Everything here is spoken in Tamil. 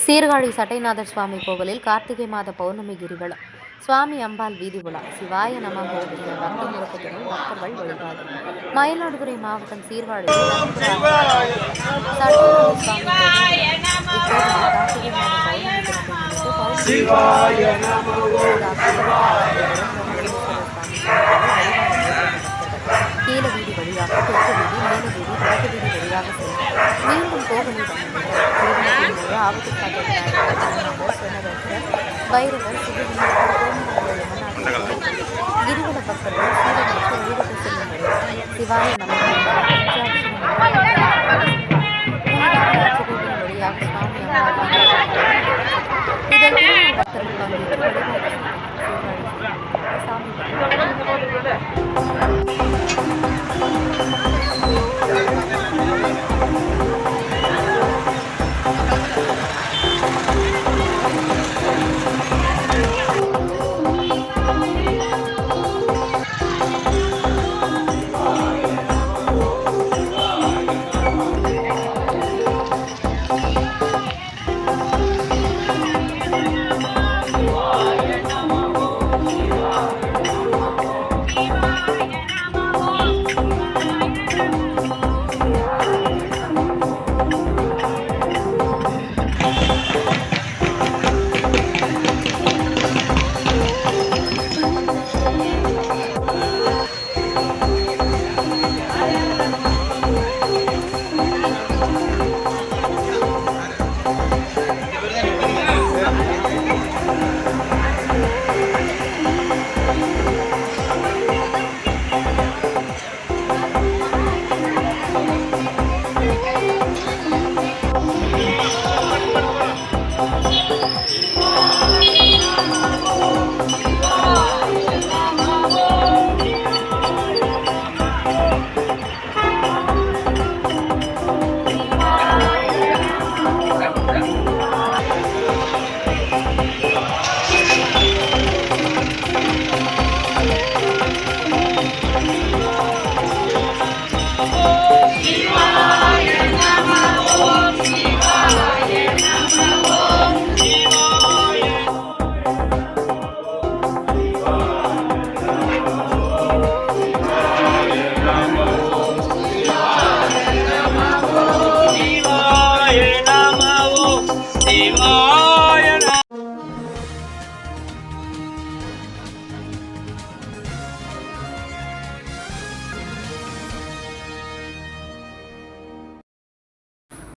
சீர்காழி சட்டைநாதர் சுவாமி கோவிலில் கார்த்திகை மாத பௌர்ணமி கிரிவலம். சுவாமி அம்பாள் வீதி உலா. சிவாய நமஹோ என பக்தி முழக்கத்துடன் பக்தர்கள் வழிபாடு. மயிலாடுதுறை மாவட்டம் சீர்காழி சட்டைநாதர் சுவாமி கோவில் கார்த்திகை மாத கீழ வீதி வழியாக தெற்கு வீதி, மேல வீதி, வடக்கு வீதி வழியாக சென்று மீண்டும் கோவிலில் வந்து ஆபத்து பைரவர் கிரிவல பக்தர்கள் சீரமைத்து வீடுக்கு செல்லும் சிவாய வழியாக சுவாமி இதில் பக்தர்கள் பங்கேற்று வழிபாடு சாமி